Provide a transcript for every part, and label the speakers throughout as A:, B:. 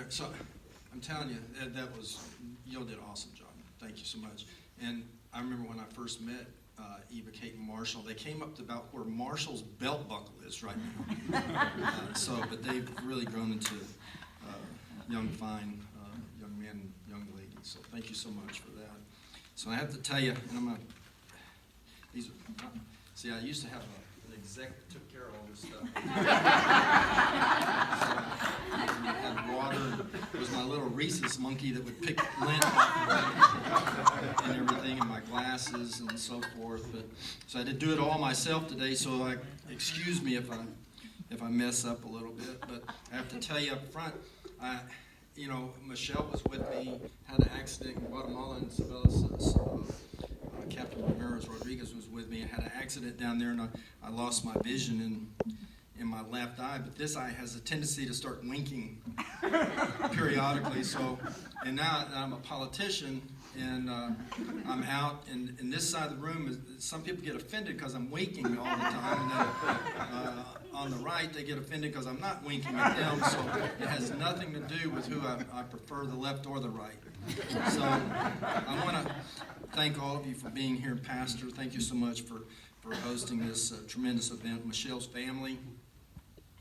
A: there. So I'm telling you, that was, y'all did an awesome job. Thank you so much. And I remember when I first met Eva, Kate, and Marshall, they came up to about where Marshall's belt buckle is right now. But they've really grown into young, fine young men, young ladies. So thank you so much for that. So I have to tell you, and I'm gonna, these are, see, I used to have an exec that took care of all this stuff. I had water. It was my little rhesus monkey that would pick lint and everything, and my glasses and so forth. But so I had to do it all myself today. So excuse me if I mess up a little bit. But I have to tell you up front, Michelle was with me, had an accident in Guatemala, and Captain Ramirez Rodriguez was with me. I had an accident down there, and I lost my vision in my left eye. But this eye has a tendency to start winking periodically. So, and now I'm a politician, and I'm out, and this side of the room, some people get offended because I'm winking all the time. And then, on the right, they get offended because I'm not winking at them. So it has nothing to do with who I prefer, the left or the right. So I want to thank all of you for being here. Pastor, thank you so much for hosting this tremendous event. Michelle's family,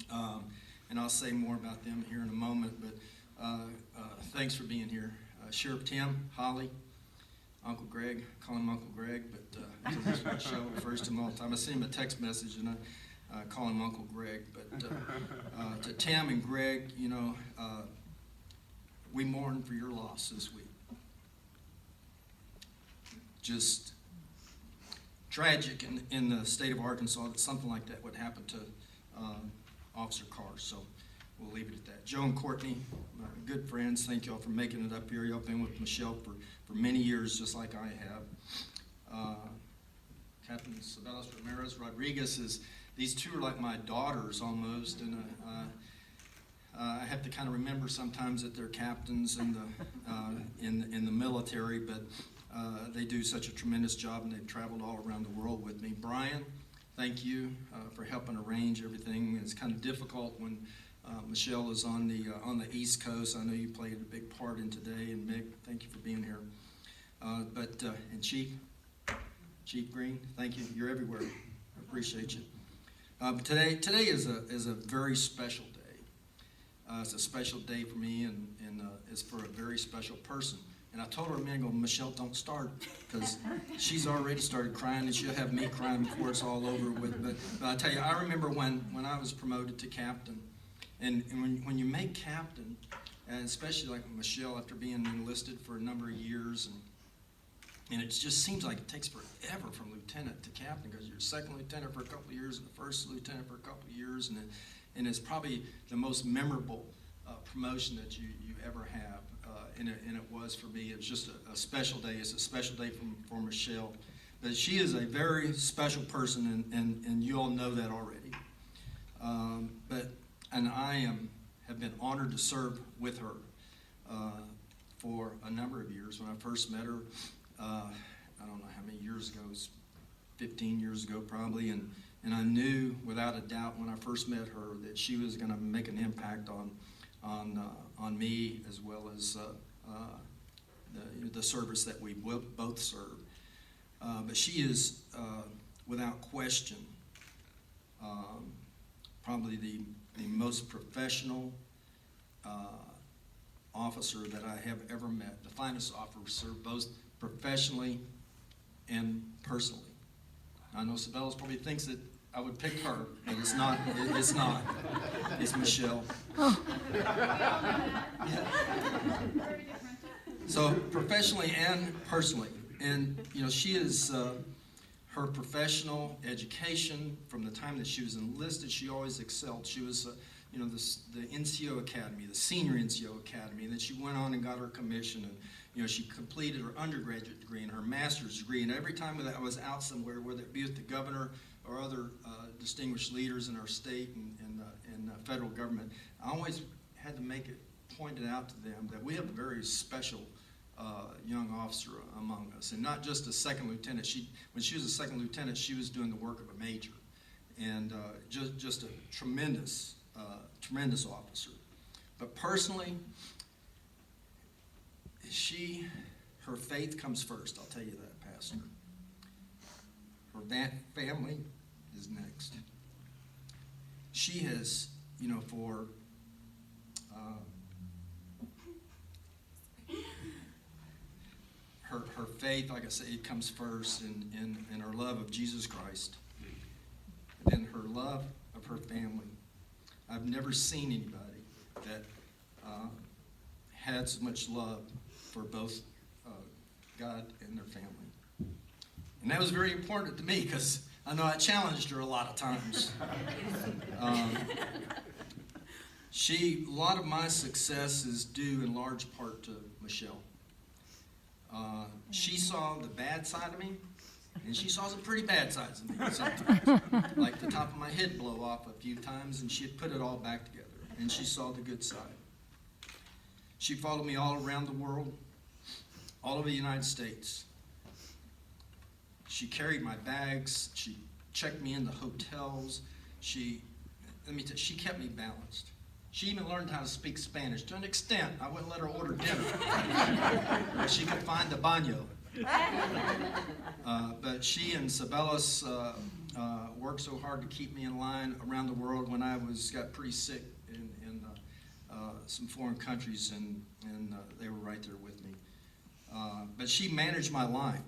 A: and I'll say more about them here in a moment, but thanks for being here. Sheriff Tim, Holly, Uncle Greg, call him Uncle Greg, but because Michelle refers to him all the time. I send him a text message and I call him Uncle Greg. But to Tim and Greg, we mourn for your loss this week. Just tragic in the state of Arkansas that something like that would happen to Officer Carr. So we'll leave it at that. Joe and Courtney, my good friends, thank y'all for making it up here. Y'all been with Michelle for many years, just like I have. Captain Sabelas Ramirez Rodriguez these two are like my daughters almost, and I have to kind of remember sometimes that they're captains in the military, but they do such a tremendous job, and they've traveled all around the world with me. Brian, thank you for helping arrange everything. It's kind of difficult when Michelle is on the East Coast. I know you played a big part in today, and Mick, thank you for being here. And Chief Green, thank you. You're everywhere. I appreciate you. But today is a very special day. It's a special day for me, and it's for a very special person. And I told her a minute ago, Michelle, don't start, because she's already started crying, and she'll have me crying before it's all over with. But I tell you, I remember when I was promoted to captain, and when you make captain, and especially like Michelle after being enlisted for a number of years, and it just seems like it takes forever from lieutenant to captain, because you're second lieutenant for a couple of years and the first lieutenant for a couple of years, and it's probably the most memorable promotion that you ever have. And it was for me. It was just a special day. It's a special day for Michelle. But she is a very special person, and you all know that already. And I have been honored to serve with her for a number of years. When I first met her, I don't know how many years ago, it was 15 years ago probably, and I knew without a doubt when I first met her that she was going to make an impact on me, as well as the service that we both serve. But she is, without question, probably the most professional officer that I have ever met, the finest officer, both professionally and personally. I know Sabelas probably thinks that I would pick her, but it's not. It's not. It's Michelle. Oh. Yeah. So professionally and personally, and she is her professional education from the time that she was enlisted. She always excelled. She was, the NCO Academy, the senior NCO Academy, and then she went on and got her commission, and she completed her undergraduate degree and her master's degree. And every time that I was out somewhere, whether it be with the governor or other distinguished leaders in our state and federal government, I always had to make it pointed out to them that we have a very special young officer among us, and not just a second lieutenant. When she was a second lieutenant, she was doing the work of a major, and just a tremendous officer. But personally, her faith comes first. I'll tell you that, Pastor. Her family is next. She has, for her faith, like I say, it comes first in her love of Jesus Christ. And then her love of her family. I've never seen anybody that had so much love for both God and their family. And that was very important to me because I know I challenged her a lot of times. A lot of my success is due in large part to Michelle. She saw the bad side of me, and she saw some pretty bad sides of me sometimes. Like the top of my head blow off a few times, and she'd put it all back together. And she saw the good side. She followed me all around the world, all over the United States. She carried my bags. She checked me into hotels. She kept me balanced. She even learned how to speak Spanish to an extent. I wouldn't let her order dinner, but she could find the baño. But she and Sabellis worked so hard to keep me in line around the world when I got pretty sick in some foreign countries, and they were right there with me. But she managed my life.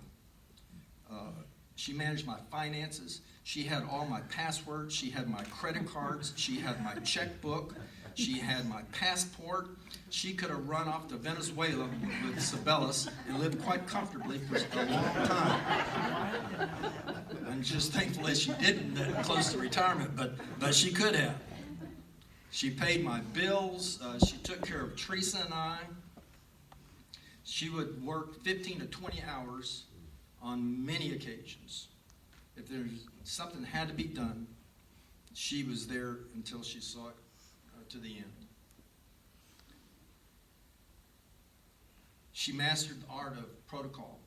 A: She managed my finances. She had all my passwords. She had my credit cards. She had my checkbook. She had my passport. She could have run off to Venezuela with Sabellis and lived quite comfortably for a long time. I'm just thankful that she didn't, that close to retirement, but she could have. She paid my bills. She took care of Teresa and I. She would work 15 to 20 hours on many occasions. If there's something had to be done, she was there until she saw it to the end. She mastered the art of protocol.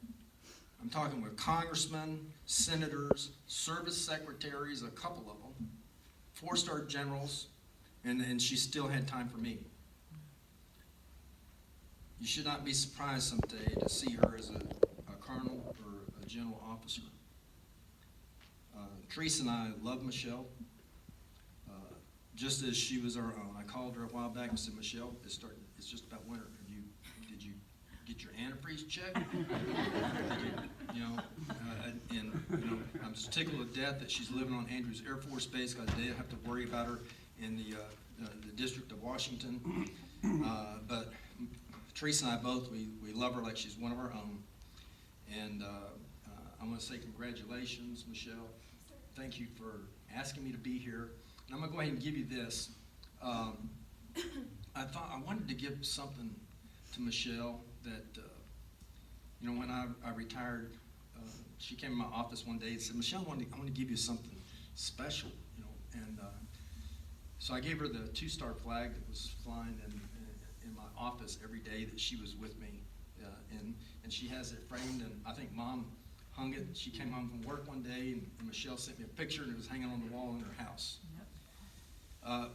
A: I'm talking with congressmen, senators, service secretaries, a couple of them, 4-star generals, and she still had time for me. You should not be surprised someday to see her as a colonel or a general officer. Teresa and I love Michelle, just as she was our own. I called her a while back and said, Michelle, it's just about winter. Did you get your antifreeze checked? I'm just tickled to death that she's living on Andrews Air Force Base because I didn't have to worry about her in the District of Washington. But Teresa and I both, we love her like she's one of our own. And I want to say congratulations, Michelle. Thank you for asking me to be here. And I'm going to go ahead and give you this. I thought I wanted to give something to Michelle that, when I retired, she came in my office one day and said, Michelle, I want to give you something special, And so I gave her the 2-star flag that was flying in my office every day that she was with me. And she has it framed, and I think Mom hung it. She came home from work one day, and Michelle sent me a picture, and it was hanging on the wall in her house.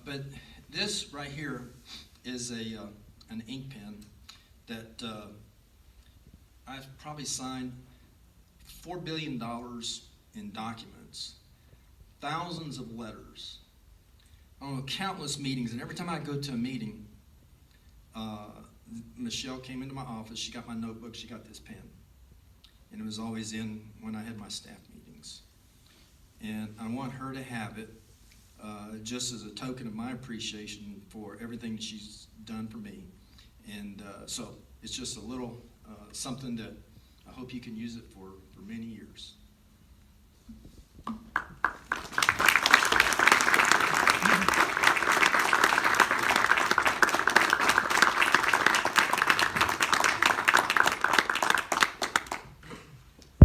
A: But this right here is an ink pen that I've probably signed $4 billion in documents, thousands of letters, countless meetings, and every time I go to a meeting, Michelle came into my office, she got my notebook, she got this pen. And it was always in when I had my staff meetings. And I want her to have it just as a token of my appreciation for everything that she's done for me. And so it's just a little something that I hope you can use it for many years.